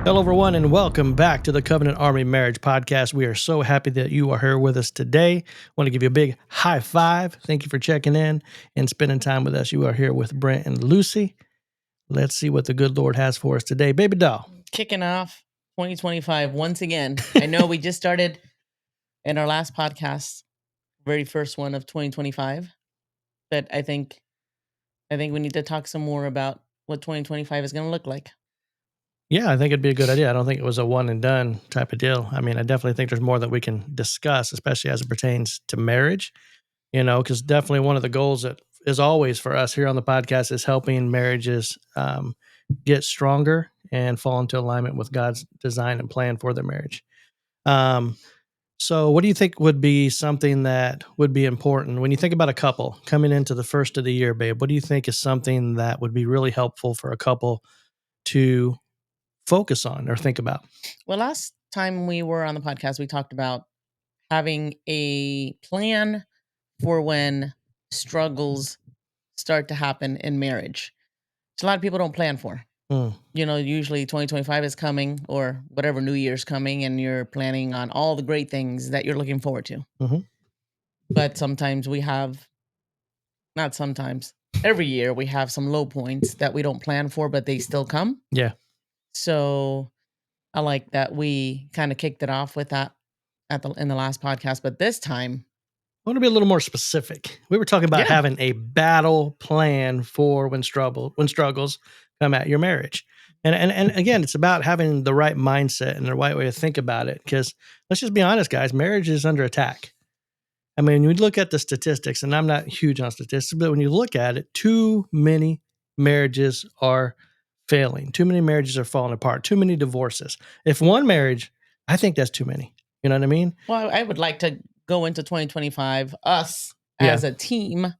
Hello, everyone, and welcome back to the Covenant Army Marriage Podcast. We are so happy that you are here with us today. Want to give you a big high five. Thank you for checking in and spending time with us. You are here with Brent and Lucy. Let's see what the good Lord has for us today. Baby doll. Kicking off 2025 once again. I know we just started in our last podcast, very first one of 2025, but I think we need to talk some more about what 2025 is going to look like. Yeah, I think it'd be a good idea. I don't think it was a one and done type of deal. I mean, I definitely think there's more that we can discuss, especially as it pertains to marriage, because definitely one of the goals that is always for us here on the podcast is helping marriages get stronger and fall into alignment with God's design and plan for their marriage. So what do you think would be something that would be important when you think about a couple coming into the first of the year, babe? What do you think is something that would be really helpful for a couple to focus on or think about? Well, last time we were on the podcast, we talked about having a plan for when struggles start to happen in marriage. Which a lot of people don't plan for. Usually 2025 is coming or whatever New Year's coming, and you're planning on all the great things that you're looking forward to. Mm-hmm. But sometimes not sometimes, every year we have some low points that we don't plan for, but they still come. Yeah. So I like that we kind of kicked it off with that in the last podcast, but this time I want to be a little more specific. We were talking about having a battle plan for when struggles come at your marriage. And again, it's about having the right mindset and the right way to think about it. Because let's just be honest, guys, marriage is under attack. I mean, when you look at the statistics, and I'm not huge on statistics, but when you look at it, too many marriages are failing. Too many marriages are falling apart. Too many divorces. If one marriage, I think that's too many. You know what I mean? Well, I would like to go into 2025, us as a team,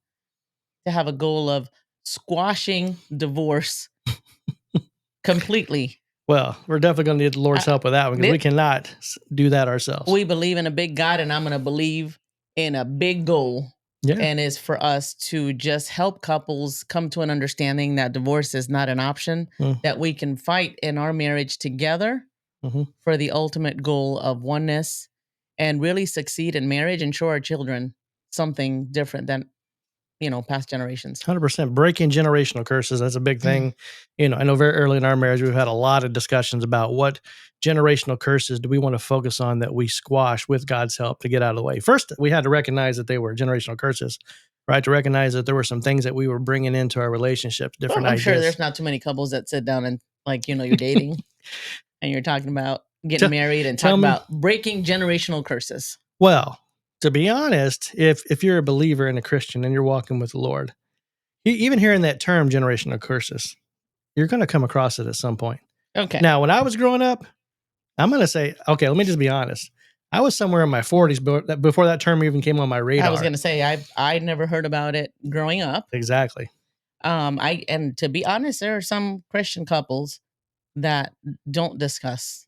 to have a goal of squashing divorce completely. Well, we're definitely going to need the Lord's help with that one because we cannot do that ourselves. We believe in a big God, and I'm going to believe in a big goal. Yeah. And is for us to just help couples come to an understanding that divorce is not an option, that we can fight in our marriage together for the ultimate goal of oneness and really succeed in marriage and show our children something different than past generations. 100%. Breaking generational curses. That's a big thing. I know very early in our marriage, we've had a lot of discussions about what generational curses do we want to focus on that we squash with God's help to get out of the way. First, we had to recognize that they were generational curses, right? To recognize that there were some things that we were bringing into our relationships, different ideas. I'm sure there's not too many couples that sit down and you're dating and you're talking about getting married and talking about breaking generational curses. Well, to be honest, if you're a believer and a Christian and you're walking with the Lord, even hearing that term generational curses, you're going to come across it at some point. Okay. Now, when I was growing up, I'm going to say, okay, let me just be honest. I was somewhere in my 40s before that term even came on my radar. I was going to say, I never heard about it growing up. Exactly. And to be honest, there are some Christian couples that don't discuss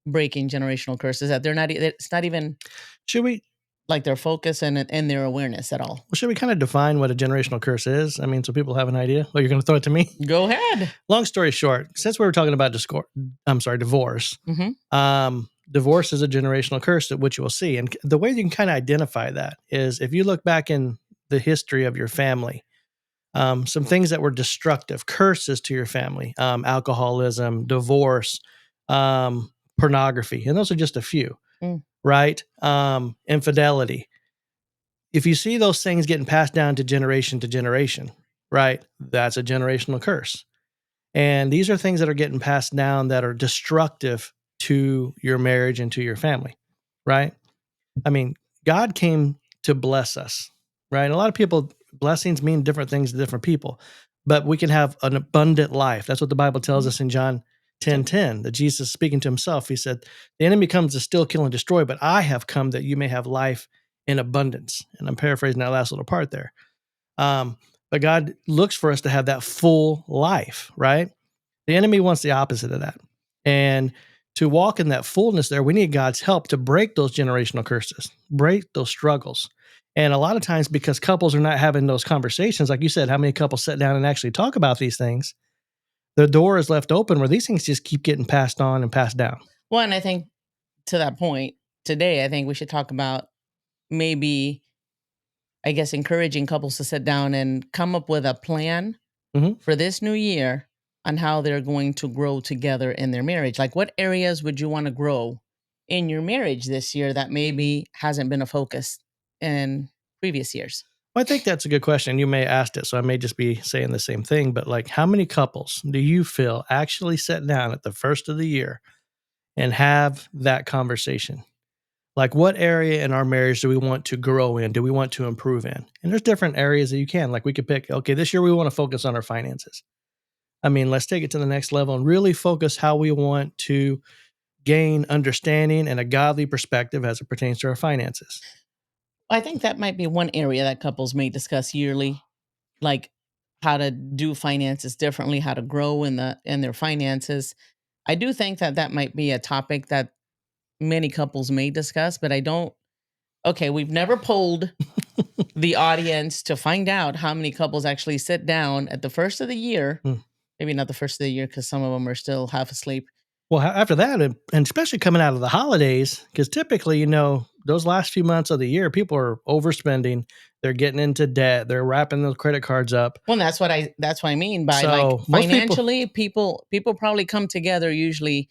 breaking generational curses, that it's not even. Should we? Like their focus and their awareness at all. Well, should we kind of define what a generational curse is? I mean, so people have an idea. Well, you're going to throw it to me? Go ahead. Long story short, since we were talking about divorce, divorce is a generational curse that which you will see. And the way you can kind of identify that is if you look back in the history of your family, some things that were destructive, curses to your family, alcoholism, divorce, pornography, and those are just a few. Right? Infidelity. If you see those things getting passed down to generation, right? That's a generational curse. And these are things that are getting passed down that are destructive to your marriage and to your family, right? I mean, God came to bless us, right? And a lot of people, blessings mean different things to different people, but we can have an abundant life. That's what the Bible tells us in John 10:10, that Jesus speaking to himself, he said, the enemy comes to steal, kill, and destroy, but I have come that you may have life in abundance. And I'm paraphrasing that last little part there. But God looks for us to have that full life, right? The enemy wants the opposite of that. And to walk in that fullness there, we need God's help to break those generational curses, break those struggles. And a lot of times, because couples are not having those conversations, like you said, how many couples sit down and actually talk about these things? the door is left open where these things just keep getting passed on and passed down. Well, and I think to that point today, I think we should talk about maybe, I guess, encouraging couples to sit down and come up with a plan Mhm. for this new year on how they're going to grow together in their marriage. Like, what areas would you want to grow in your marriage this year that maybe hasn't been a focus in previous years? Well, I think that's a good question. You may ask it, so I may just be saying the same thing, but like how many couples do you feel actually sit down at the first of the year and have that conversation? Like what area in our marriage do we want to grow in? Do we want to improve in? And there's different areas that you can. Like we could pick, okay, this year we want to focus on our finances. I mean, let's take it to the next level and really focus how we want to gain understanding and a godly perspective as it pertains to our finances. I think that might be one area that couples may discuss yearly, like how to do finances differently, how to grow in their finances. I do think that that might be a topic that many couples may discuss, but I don't. Okay, we've never polled the audience to find out how many couples actually sit down at the first of the year. Mm. Maybe not the first of the year because some of them are still half asleep. Well, after that, and especially coming out of the holidays, because typically, those last few months of the year, people are overspending. They're getting into debt. They're wrapping those credit cards up. Well, that's what I mean by like So most people, financially, people probably come together usually.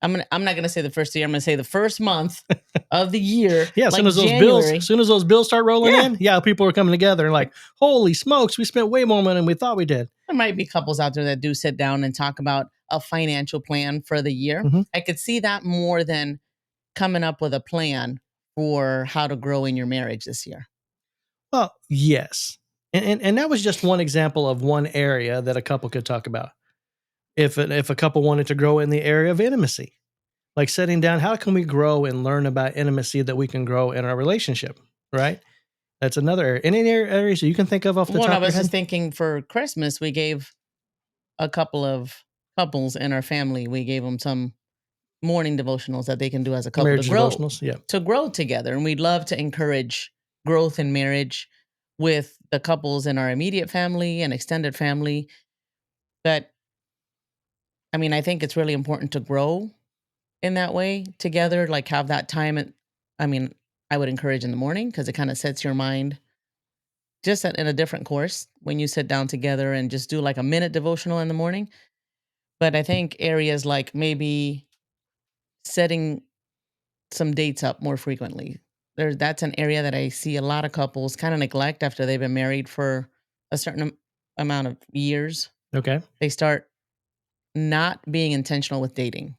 I'm not gonna say the first year. I'm gonna say the first month of the year, yeah, like January. as soon as those bills start rolling Yeah, in, yeah, people are coming together and like, holy smokes, we spent way more money than we thought we did. there might be couples out there that do sit down and talk about a financial plan for the year. Hmm. I could see that more than coming up with a plan for how to grow in your marriage this year. Well, yes, and that was just one example of one area that a couple could talk about. If a couple wanted to grow in the area of intimacy, like sitting down, how can we grow and learn about intimacy that we can grow in our relationship, right? That's another area. Any areas that you can think of off the One top of of your us is head? thinking for Christmas, we gave a couple of couples in our family, we gave them some morning devotionals that they can do as a couple Marriage devotionals, yeah. to grow together. And we'd love to encourage growth in marriage with the couples in our immediate family and extended family. But I mean, I think it's really important to grow in that way together, like have that time. And I mean, I would encourage in the morning because it kind of sets your mind just in a different course when you sit down together and just do like a minute devotional in the morning. But I think areas like maybe setting some dates up more frequently. That's an area that I see a lot of couples kind of neglect after they've been married for a certain amount of years. Okay. They start not being intentional with dating.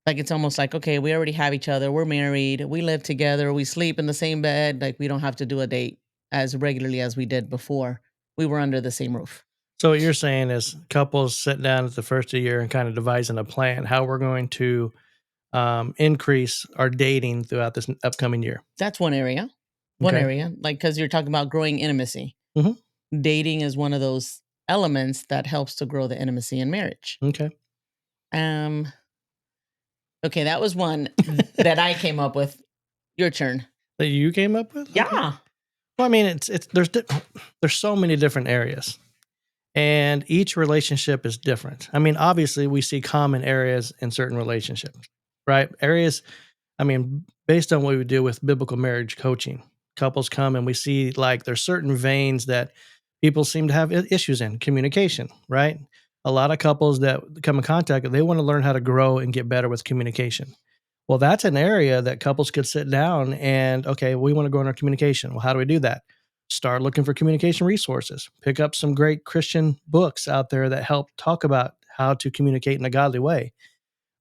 Like it's almost like, okay, we already have each other. We're married. We live together. We sleep in the same bed. Like we don't have to do a date as regularly as we did before we were under the same roof. So what you're saying is couples sit down at the first of the year and kind of devising a plan how we're going to increase our dating throughout this upcoming year. That's one area. One Okay. area. Like, because you're talking about growing intimacy. Hmm. Dating is one of those elements that helps to grow the intimacy in marriage. Okay. Um, okay, that was one that I came up with. Your turn. That you came up with? Okay. Yeah. Well, I mean, there's so many different areas, and each relationship is different. I mean, obviously, we see common areas in certain relationships, right? Areas. I mean, based on what we do with biblical marriage coaching, couples come and we see like there's certain veins that people seem to have issues in communication, right? A lot of couples that come in contact, they want to learn how to grow and get better with communication. Well, that's an area that couples could sit down and, okay, we want to grow in our communication. Well, how do we do that? Start looking for communication resources. Pick up some great Christian books out there that help talk about how to communicate in a godly way,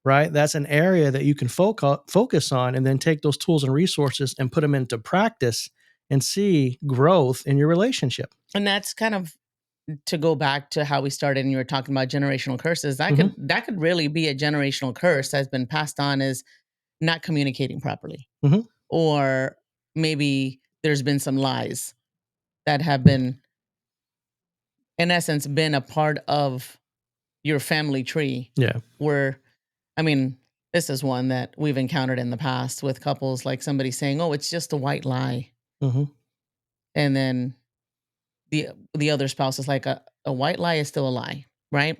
right? That's an area that you can focus on and then take those tools and resources and put them into practice and see growth in your relationship. And that's kind of to go back to how we started and you were talking about generational curses. Hmm. That could really be a generational curse that's been passed on as not communicating properly. Hmm. Or maybe there's been some lies that have been, in essence, been a part of your family tree Yeah. where, I mean, this is one that we've encountered in the past with couples, like somebody saying, "Oh, it's just a white lie," Hmm. and then the other spouse is like, "A white lie is still a lie, right?"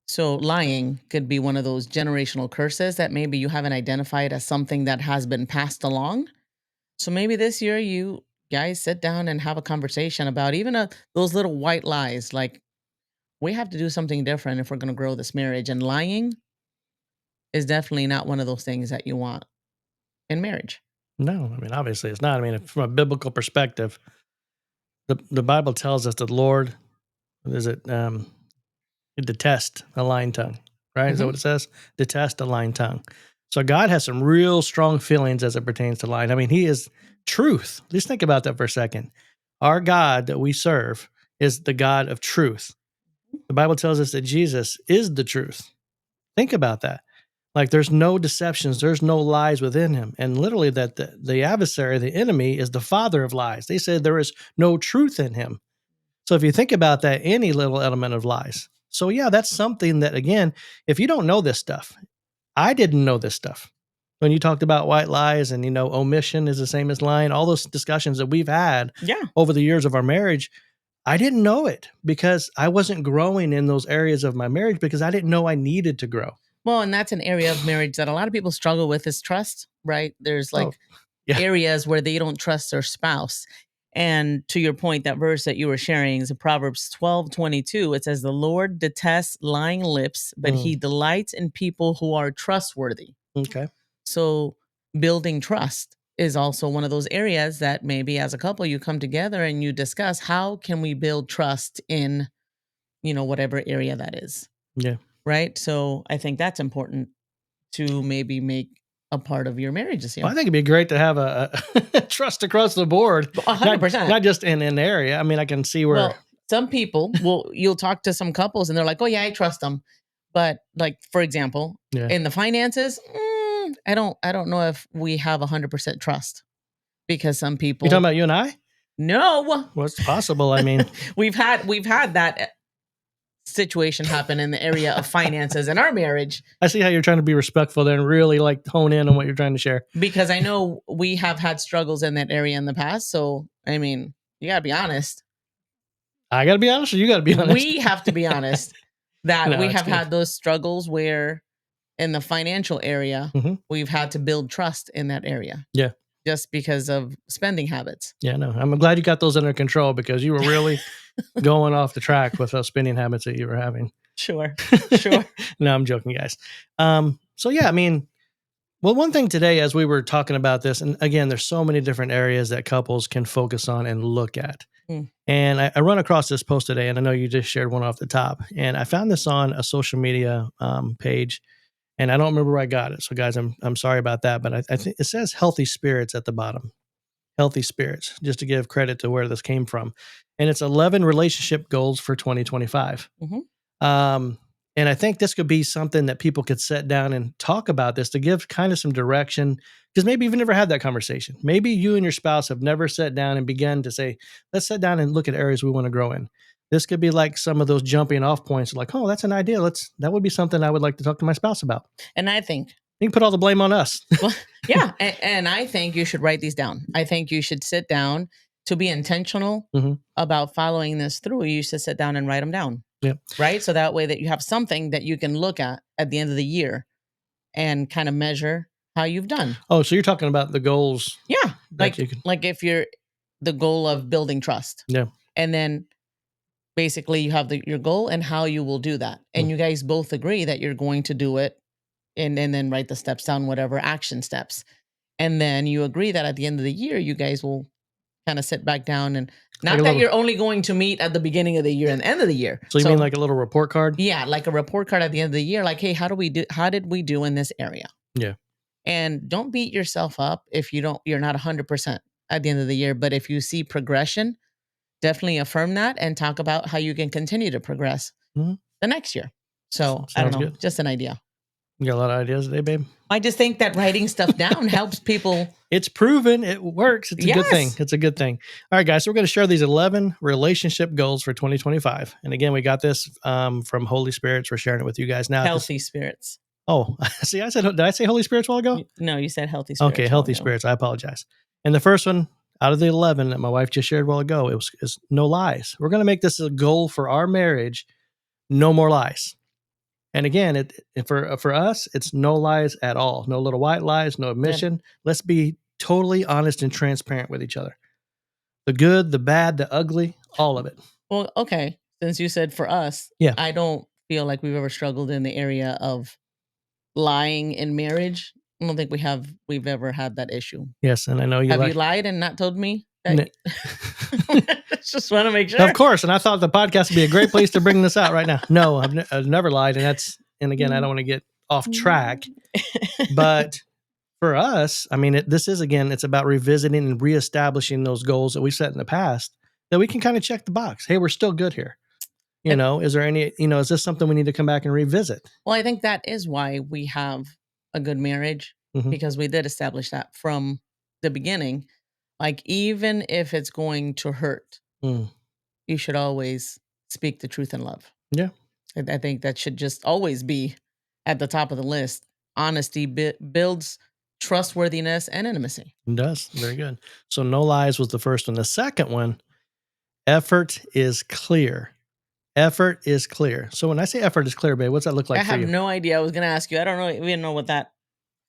So lying could be one of those generational curses that maybe you haven't identified as something that has been passed along. So maybe this year you guys sit down and have a conversation about even those little white lies. Like, we have to do something different if we're going to grow this marriage. And lying is definitely not one of those things that you want in marriage. No, I mean, obviously it's not. I mean, from a biblical perspective, the Bible tells us that the Lord, what is it? Detest a lying tongue, right? Is that Hmm. what it says? Detest a lying tongue. So God has some real strong feelings as it pertains to lying. I mean, He is truth. Just think about that for a second. Our God that we serve is the God of truth. The Bible tells us that Jesus is the truth. Think about that. Like there's no deceptions, there's no lies within him. And literally that the adversary, the enemy, is the father of lies. They said there is no truth in him. So if you think about that, any little element of lies. So yeah, that's something that again, if you don't know this stuff, I didn't know this stuff. When you talked about white lies and omission is the same as lying, all those discussions that we've had Yeah. over the years of our marriage, I didn't know it because I wasn't growing in those areas of my marriage because I didn't know I needed to grow. Well, and that's an area of marriage that a lot of people struggle with is trust, right? There's Oh, like yeah. areas where they don't trust their spouse. And to your point, that verse that you were sharing is in Proverbs 12:22. It says, "The Lord detests lying lips, but he Mm, delights in people who are trustworthy." okay. So building trust is also one of those areas that maybe as a couple you come together and you discuss how can we build trust in, whatever area that is, Yeah. right? So I think that's important to maybe make a part of your marriage this Well, I year. think it'd be great to have a trust across the board, But not 100%. not just in an area. I mean, I can see where. Well, some people will, you'll talk to some couples and they're like, "Oh yeah, I trust them." But like, for example, Yeah. in the finances, I don't know if we have 100% trust because some You talking people, about you and I? no, Well, it's possible. I mean, we've had that situation happen in the area of finances in our marriage, I see how you're trying to be respectful there and really like hone in on what you're trying to share. because I know we have had struggles in that area in the past. So, I mean, you got to be honest. I got to be honest, or you got to be honest. We have to be honest that No, we it's have good. had those struggles where in the financial area, Hmm. we've had to build trust in that area Yeah. just because of spending habits. Yeah. No, I'm glad you got those under control because you were really going off the track with those spending habits that you were having. Sure. Sure. No, I'm joking, guys. So yeah, I mean, well, one thing today, as we were talking about this, and again, there's so many different areas that couples can focus on and look at. Mm. And I run across this post today, and I know you just shared one off the top. And I found this on a social media page, and I don't remember where I got it. So, guys, I'm sorry about that, but I think it says healthy spirits at the bottom. Healthy spirits, just to give credit to where this came from. And it's 11 relationship goals for 2025. Hmm. Um, and I think this could be something that people could sit down and talk about this to give kind of some direction. Because maybe you've never had that conversation. Maybe you and your spouse have never sat down and begun to say, let's sit down and look at areas we want to grow in. This could be like some of those jumping off points, like, oh, that's an idea. That would be something I would like to talk to my spouse about. And I think, You can put all the blame on us. well, yeah, and I think you should write these down. I think you should sit down to be intentional Hmm. about following this through. You should sit down and write them down, Yeah. right? So that way that you have something that you can look at the end of the year and kind of measure how you've done. Oh, so you're talking about the goals Yeah, that you can. like if you're the goal of building trust, Yeah. and then basically you have your goal and how you will do that, Mm. and you guys both agree that you're going to do it, and then write the steps down, whatever action steps, and then you agree that at the end of the year you guys will kind of sit back down, and Like not a that little. you're only going to meet at the beginning of the year and end of the year. So you mean So like a little report card? yeah, like a report card at the end of the year, like, hey, how did we do in this area? Yeah. And don't beat yourself up if you're not 100% at the end of the year, but if you see progression, definitely affirm that and talk about how you can continue to progress Mhm. the next year. So I don't Sounds know, good. just an idea. You got a lot of ideas today, babe? I just think that writing stuff down helps people. It's proven it works. It's a good thing. Yes. It's a good thing. All right, guys. So we're going to share these 11 relationship goals for 2025. And again, we got this from Holy Spirits. We're sharing it with you guys now. Healthy spirits. Oh, see, did I say Holy Spirits a while ago? No, you said healthy spirits. Okay, Healthy Spirits. I apologize. And the first one out of the 11 that my wife just shared a while ago, is no lies. We're going to make this a goal for our marriage. No more lies. And again, for us, it's no lies at all. No little white lies, no admission. Let's be totally honest and transparent with each other. The good, the bad, the ugly, all of it. Well, okay. Since you said for us, Yeah. I don't feel like we've ever struggled in the area of lying in marriage. I don't think we've ever had that issue. Yes, and I know you Have like. you lied and not told me that? N- Just want to make sure. Of course, and I thought the podcast would be a great place to bring this out right now. No, I've never lied, and again, I don't want to get off track, but for us, I mean, this is, again, it's about revisiting and reestablishing those goals that we set in the past that we can kind of check the box. Hey, we're still good here. Is there any, is this something we need to come back and revisit? Well, I think that is why we have a good marriage, because we did establish that from the beginning. Like, even if it's going to hurt, you should always speak the truth in love. Yeah. I think that should just always be at the top of the list. Honesty builds trustworthiness and intimacy. It does. Very good. So no lies was the first one. The second one, effort is clear. Effort is clear. So when I say effort is clear, babe, what's that look like for you? I have no idea. I was going to ask you. I don't know. We didn't know what that,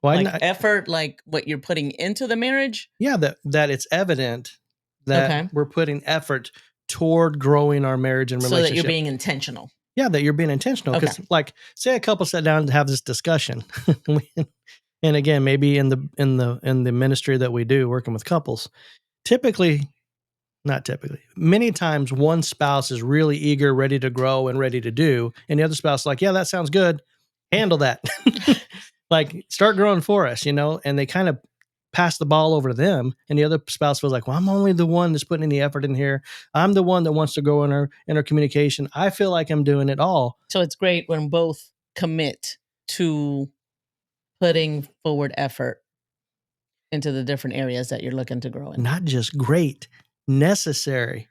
effort, like what you're putting into the marriage. Yeah, that it's evident that we're putting effort toward growing our marriage and relationship. So that you're being intentional. Yeah, that you're being intentional. Because, like, say a couple sat down to have this discussion, and again, maybe in the ministry that we do, working with couples, many times one spouse is really eager, ready to grow, and ready to do, and the other spouse is like, yeah, that sounds good, handle that, like, start growing for us, and they kind of pass the ball over to them, and the other spouse feels like, well, I'm only the one that's putting any effort in here. I'm the one that wants to grow in our communication. I feel like I'm doing it all. So it's great when both commit to putting forward effort into the different areas that you're looking to grow in. Not just great, necessary.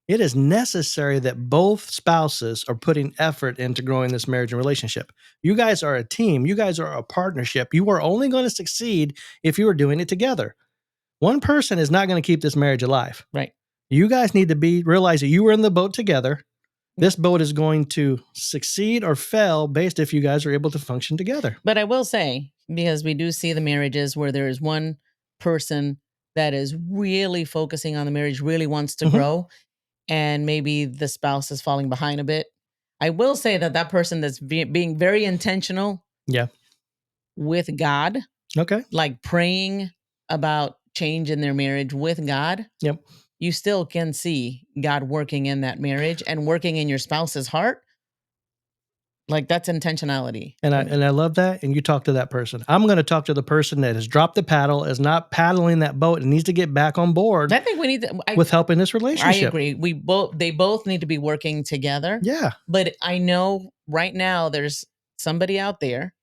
It is necessary that both spouses are putting effort into growing this marriage and relationship. You guys are a team. You guys are a partnership. You are only going to succeed if you are doing it together. One person is not going to keep this marriage alive. Right. You guys need to realize that you were in the boat together. This boat is going to succeed or fail based if you guys are able to function together. But I will say, because we do see the marriages where there is one person that is really focusing on the marriage, really wants to grow, and maybe the spouse is falling behind a bit. I will say that person that's being very intentional with God, like praying about change in their marriage with God, you still can see God working in that marriage and working in your spouse's heart. Like, that's intentionality. And I love that. And you talk to that person. I'm going to talk to the person that has dropped the paddle, is not paddling that boat, and needs to get back on board. I think we need to with helping this relationship. I agree. They both need to be working together. Yeah. But I know right now there's somebody out there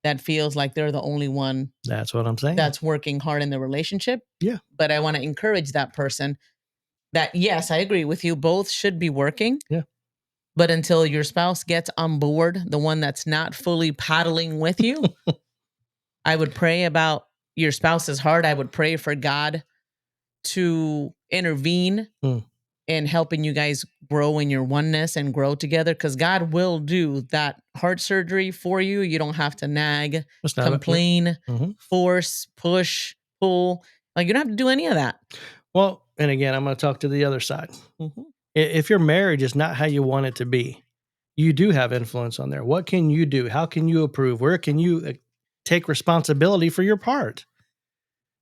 that feels like they're the only one. That's what I'm saying. That's working hard in the relationship. Yeah. But I want to encourage that person that, yes, I agree with you. Both should be working. Yeah. But until your spouse gets on board, the one that's not fully paddling with you, I would pray about your spouse's heart. I would pray for God to intervene in helping you guys grow in your oneness and grow together, because God will do that heart surgery for you. You don't have to nag, complain, force, push, pull. Like, you don't have to do any of that. Well, and again, I'm going to talk to the other side. If your marriage is not how you want it to be, you do have influence on there. What can you do? How can you approve? Where can you take responsibility for your part?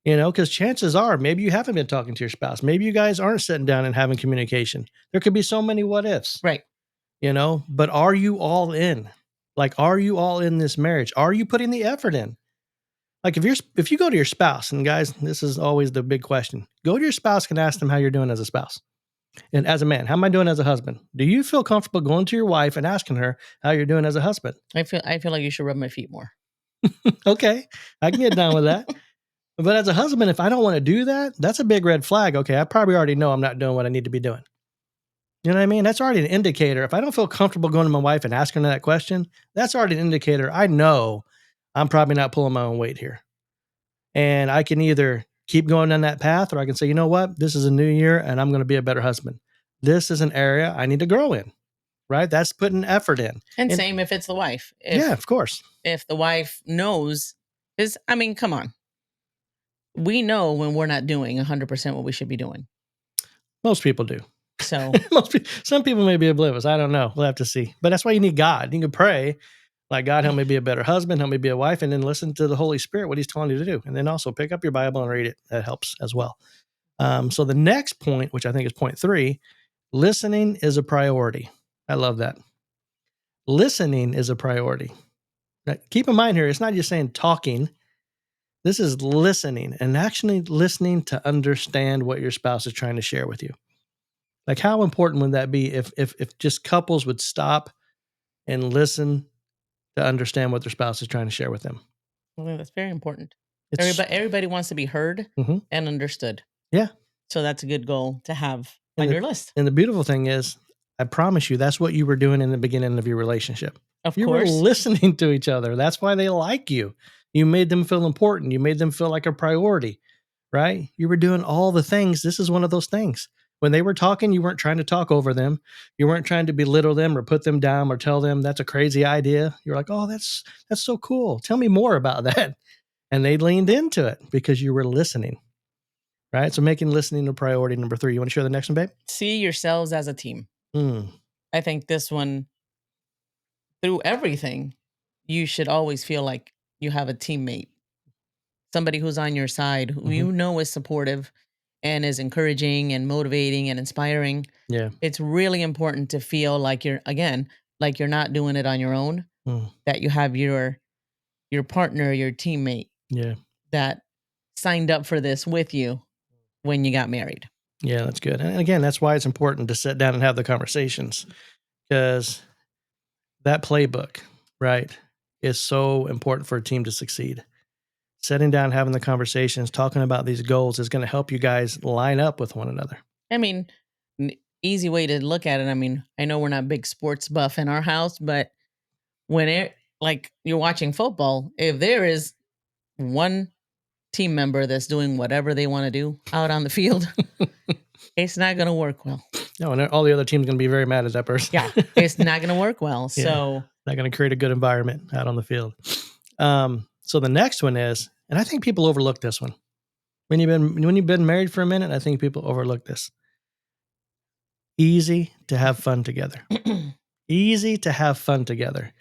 Because chances are maybe you haven't been talking to your spouse. Maybe you guys aren't sitting down and having communication. There could be so many what ifs. Right. But are you all in? Like, are you all in this marriage? Are you putting the effort in? Like, if you go to your spouse, and guys, this is always the big question. Go to your spouse and ask them how you're doing as a spouse. And as a man, how am I doing as a husband? Do you feel comfortable going to your wife and asking her how you're doing as a husband? I feel like you should rub my feet more. Okay, I can get down with that. But as a husband, if I don't want to do that, that's a big red flag. Okay, I probably already know I'm not doing what I need to be doing. You know what I mean? That's already an indicator. If I don't feel comfortable going to my wife and asking her that question, that's already an indicator. I know I'm probably not pulling my own weight here. And I can either keep going down that path, or I can say, you know what? This is a new year and I'm going to be a better husband. This is an area I need to grow in. right? That's putting effort in. And same if it's the wife. Yeah, of course. If the wife knows, is I mean, come on. We know when we're not doing 100% what we should be doing. Most people do. So some people may be oblivious. I don't know. We'll have to see. But that's why you need God. You can pray, like, God, help me be a better husband, help me be a wife, and then listen to the Holy Spirit, what he's telling you to do. And then also pick up your Bible and read it. That helps as well. So the next point, which I think is point 3, listening is a priority. I love that. Listening is a priority. Now, keep in mind here, it's not just saying talking. This is listening and actually listening to understand what your spouse is trying to share with you. Like, how important would that be if just couples would stop and listen to understand what their spouse is trying to share with them? I think that's very important. Everybody wants to be heard and understood. Yeah. So that's a good goal to have on your list. And the beautiful thing is, I promise you, that's what you were doing in the beginning of your relationship. You were listening to each other. That's why they like you. You made them feel important. You made them feel like a priority, right? You were doing all the things. This is one of those things. When they were talking, you weren't trying to talk over them. You weren't trying to belittle them or put them down or tell them that's a crazy idea. You're like, oh, that's so cool. Tell me more about that. And they leaned into it because you were listening, right? So making listening a priority. Number 3. You want to share the next one, babe? See yourselves as a team. I think this one, through everything, you should always feel like you have a teammate, somebody who's on your side, who you know is supportive and is encouraging and motivating and inspiring. Yeah. It's really important to feel like you're not doing it on your own, that you have your partner, your teammate that signed up for this with you when you got married. Yeah, that's good. And again, that's why it's important to sit down and have the conversations, because that playbook, right, is so important for a team to succeed. Sitting down, having the conversations, talking about these goals is going to help you guys line up with one another. I mean, easy way to look at it. I mean, I know we're not big sports buff in our house, but when like you're watching football, if there is one team member that's doing whatever they want to do out on the field, it's not going to work well. No, and all the other teams are going to be very mad at that person. Yeah, it's not going to work well. Yeah, so not going to create a good environment out on the field. So the next one is, and I think people overlook this one. When you've been married for a minute, I think people overlook this. Easy to have fun together. Easy to have fun together.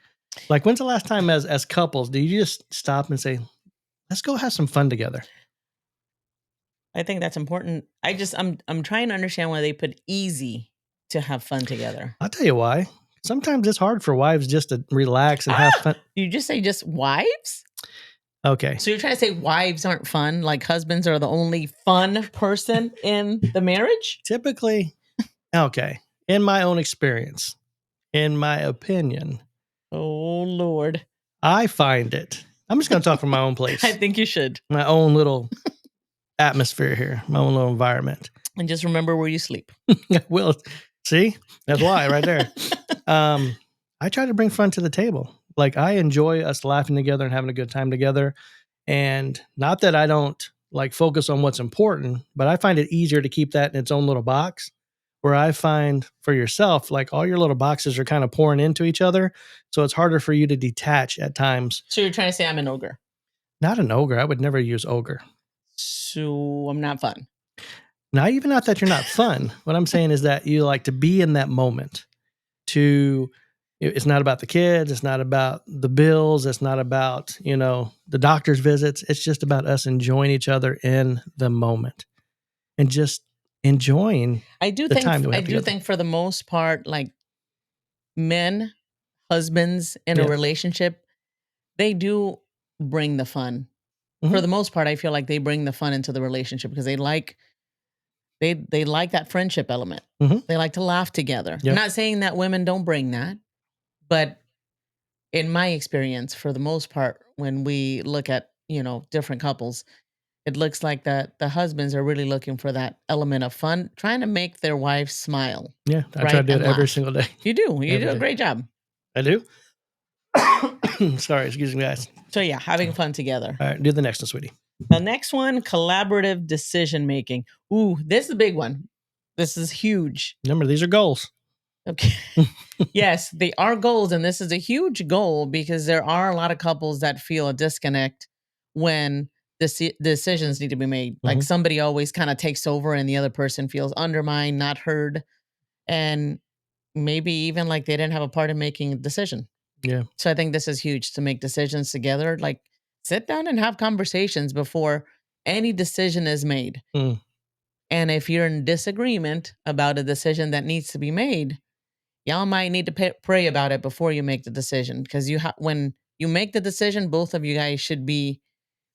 Like, when's the last time as couples do you just stop and say, let's go have some fun together? I think that's important. I'm trying to understand why they put easy to have fun together. I'll tell you why. Sometimes it's hard for wives just to relax and have fun. You just say just wives? Okay. So you're trying to say wives aren't fun, like husbands are the only fun person in the marriage? Typically, okay. In my own experience, in my opinion. Oh, Lord. I find it. I'm just going to talk from my own place. I think you should. My own little atmosphere here, my own little environment. And just remember where you sleep. Well, see, that's why right there. I try to bring fun to the table. Like, I enjoy us laughing together and having a good time together. And not that I don't like focus on what's important, but I find it easier to keep that in its own little box, where I find for yourself, like, all your little boxes are kind of pouring into each other. So it's harder for you to detach at times. So you're trying to say I'm an ogre? Not an ogre. I would never use ogre. So I'm not fun. Not even not that you're not fun. What I'm saying is that you like to be in that moment. It's not about the kids. It's not about the bills. It's not about, the doctor's visits. It's just about us enjoying each other in the moment and just enjoying the time that we have together. I do think for the most part, like men, husbands in a relationship, they do bring the fun. For the most part, I feel like they bring the fun into the relationship because they like that friendship element. They like to laugh together. Yep. I'm not saying that women don't bring that, but in my experience, for the most part, when we look at, different couples, it looks like that the husbands are really looking for that element of fun, trying to make their wives smile. Yeah, I try to do it every single day. You do. You do a great job. I do? Sorry, excuse me, guys. So yeah, having fun together. All right, do the next one, sweetie. The next one, collaborative decision making. Ooh, this is a big one. This is huge. Remember, these are goals. Okay. Yes, they are goals. And this is a huge goal because there are a lot of couples that feel a disconnect when decisions need to be made. Like Mhm. somebody always kind of takes over and the other person feels undermined, not heard, and maybe even like they didn't have a part in making a decision. Yeah. So I think this is huge to make decisions together. Like sit down and have conversations before any decision is made. Mm. And if you're in disagreement about a decision that needs to be made, y'all might need to pray about it before you make the decision because when you make the decision, both of you guys should be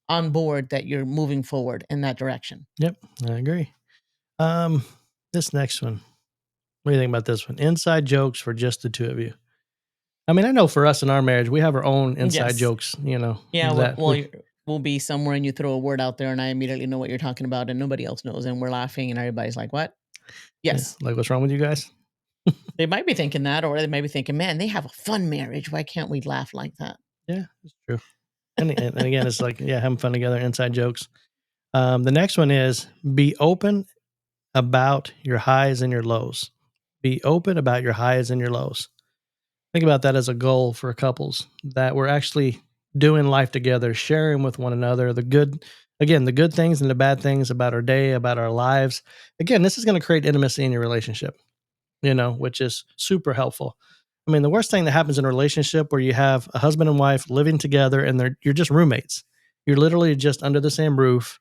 on board that you're moving forward in that direction. Yep, I agree. Um, this next one. What do you think about this one? Inside jokes for just the two of you. I mean, I know for us in our marriage, we have our own inside Yes. jokes, you know, Yeah. that we We'll be somewhere and you throw a word out there and I immediately know what you're talking about and nobody else knows and we're laughing and everybody's like, "What?" yeah, Yes. like, what's wrong with you guys? They might be thinking that, or they might be thinking, "Man, they have a fun marriage. Why can't we laugh like that?" Yeah, it's true. And again, it's like, yeah, having fun together, inside jokes. The next one is be open about your highs and your lows. Be open about your highs and your lows. Think about that as a goal for couples that we're actually doing life together, sharing with one another the good things and the bad things about our day, about our lives. Again, this is going to create intimacy in your relationship, you know, which is super helpful. I mean, the worst thing that happens in a relationship where you have a husband and wife living together and you're just roommates. You're literally just under the same roof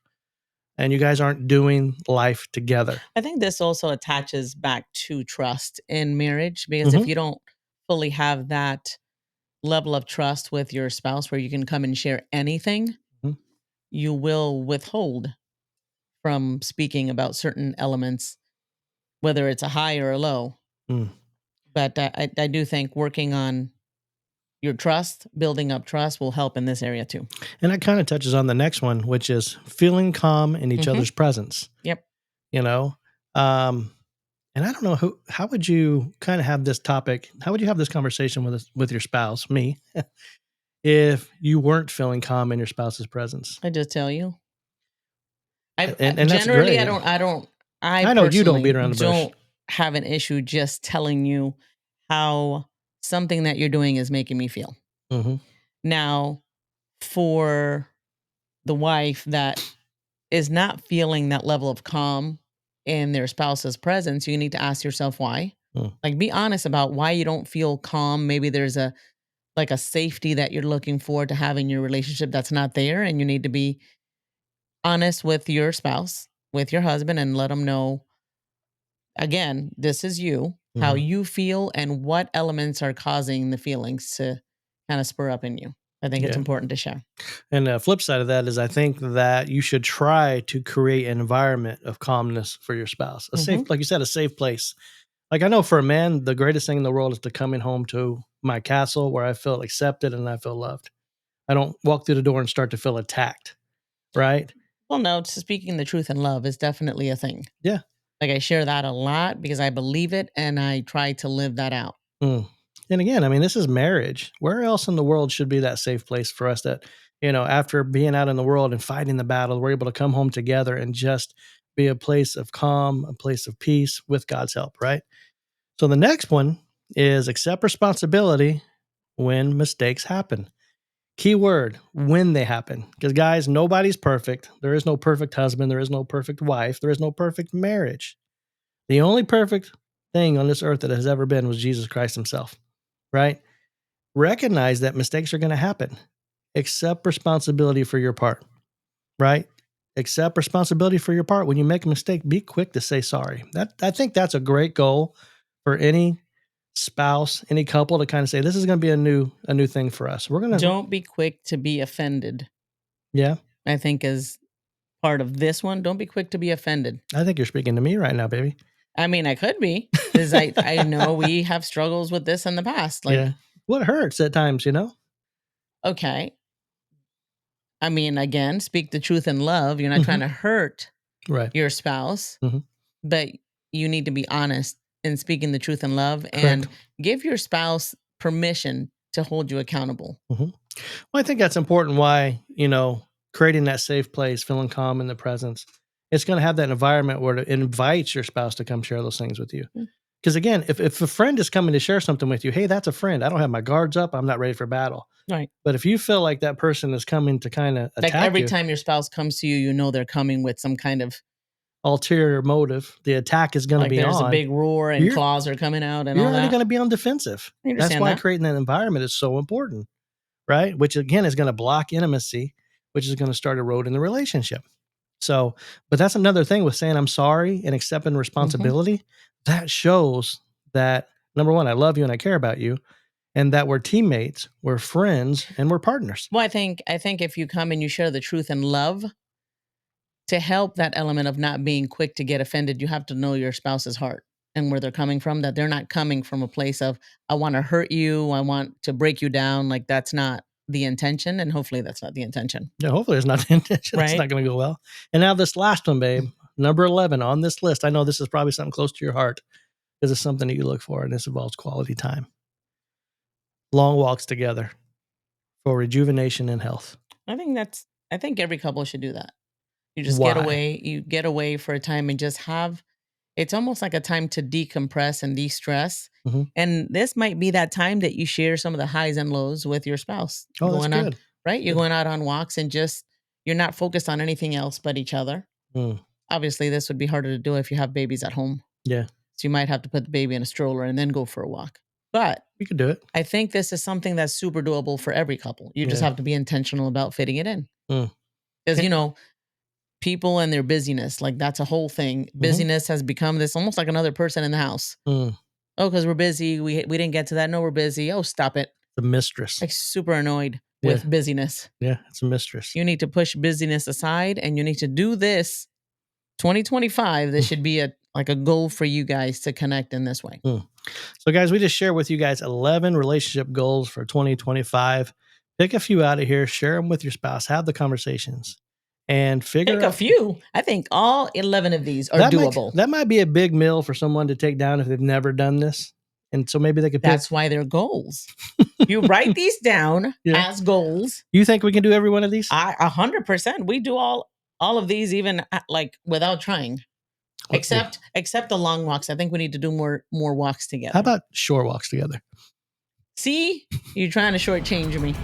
and you guys aren't doing life together. I think this also attaches back to trust in marriage because if Mhm. you don't fully have that level of trust with your spouse where you can come and share anything, Mhm. you will withhold from speaking about certain elements, whether it's a high or a low. Mm. But I do think working on your trust, building up trust will help in this area too. And that kind of touches on the next one, which is feeling calm in each Hmm. other's presence, Yep. you know? Um, and I don't know how would you kind of have this topic, how would you have this conversation with your spouse, me, if you weren't feeling calm in your spouse's presence? I just tell you. I And that's generally great. I I know you don't beat personally around the bush. don't have an issue just telling you how something that you're doing is making me feel. Mhm. Now, for the wife that is not feeling that level of calm in their spouse's presence, you need to ask yourself why. Mm. Like be honest about why you don't feel calm. Maybe there's a like a safety that you're looking for to have in your relationship that's not there and you need to be honest with your spouse, with your husband and let them know again, this is you, how Mhm. you feel and what elements are causing the feelings to kind of spur up in you. I think it's Yeah. important to share. And the flip side of that is I think that you should try to create an environment of calmness for your spouse. A safe, Mhm. like you said, a safe place. Like I know for a man, the greatest thing in the world is to coming home to my castle where I feel accepted and I feel loved. I don't walk through the door and start to feel attacked, right? Well, no, speaking the truth in love is definitely a thing. Yeah. Like I share that a lot because I believe it and I try to live that out. Mm. And again, I mean, this is marriage. Where else in the world should be that safe place for us that, you know, after being out in the world and fighting the battle, we're able to come home together and just be a place of calm, a place of peace with God's help, right? So the next one is accept responsibility when mistakes happen. Key word, when they happen. Because, guys, nobody's perfect. There is no perfect husband. There is no perfect wife. There is no perfect marriage. The only perfect thing on this earth that has ever been was Jesus Christ himself, right? Recognize that mistakes are going to happen. Accept responsibility for your part, right? Accept responsibility for your part. When you make a mistake, be quick to say sorry. That I think that's a great goal for any spouse, any couple to kind of say, this is going to be a new thing for us. We're going to, Don't be quick to be offended. yeah, I think is part of this one. Don't be quick to be offended. I think you're speaking to me right now, baby. I mean, I could be because I know we have struggles with this in the past. Yeah. Like, What hurts at times, you know? okay, I mean, again, speak the truth in love. You're not Hmm. trying to hurt Right. your spouse, Hmm. but you need to be honest in speaking the truth in love Correct. and give your spouse permission to hold you accountable. Hmm. Well, I think that's important why, you know, creating that safe place, feeling calm in the presence, it's going to have that environment where it invites your spouse to come share those things with you. Because again, if a friend is coming to share something with you, hey, that's a friend. I don't have my guards up. I'm not ready for battle. Right. But if you feel like that person is coming to kind of Like attack every you, time your spouse comes to you, you know they're coming with some kind of ulterior motive, the attack is going to like be there's a on. big roar and You're claws are coming out and you're all already that. going to be on defensive. I That's understand why that. creating that environment is so important, right? Which again is going to block intimacy, which is going to start eroding the relationship. So, but that's another thing with saying I'm sorry and accepting responsibility. That shows that number one, I love you and I care about you, and that we're teammates, we're friends, and we're partners. Well, I think if you come and you share the truth and love to help that element of not being quick to get offended, you have to know your spouse's heart and where they're coming from, that they're not coming from a place of, I want to hurt you, I want to break you down. Like that's not the intention. And hopefully that's not the intention. Yeah, hopefully it's not the intention. It's Right. not going to go well. And now this last one, babe, number 11 on this list. I know this is probably something close to your heart because it's something that you look for, and this involves quality time. Long walks together for rejuvenation and health. I think every couple should do that. Why? You get away for a time and just have, it's almost like a time to decompress and de-stress. Mm-hmm. And this might be that time that you share some of the highs and lows with your spouse. Oh, that's good. Right? You're Good. going out on walks and just you're not focused on anything else but each other. Mm, Obviously, this would be harder to do if you have babies at home. yeah, So you might have to put the baby in a stroller and then go for a walk. But we could do it. I think this is something that's super doable for every couple. You just Yeah. have to be intentional about fitting it in. Mm. Because, Okay. people and their busyness, like that's a whole thing. Mm-hmm. Busyness has become this almost like another person in the house. Mm. Oh, because we're busy. We didn't get to that. No, we're busy. Oh, stop it. The mistress. Like super annoyed Yeah. with busyness. Yeah, it's a mistress. You need to push busyness aside and you need to do this 2025. This should be a goal for you guys to connect in this way. So, guys, we just share with you guys 11 relationship goals for 2025. Pick a few out of here, share them with your spouse, have the conversations, and figure Pick a out. few. I think all 11 of these are doable. That might be a big meal for someone to take down if they've never done this. And so maybe they could pick. That's why they're goals. You write these down as goals. You think we can do every one of these? 100%. We do all of these even like without trying. Except the long walks. I think we need to do more walks together. How about short walks together? See? You're trying to shortchange me.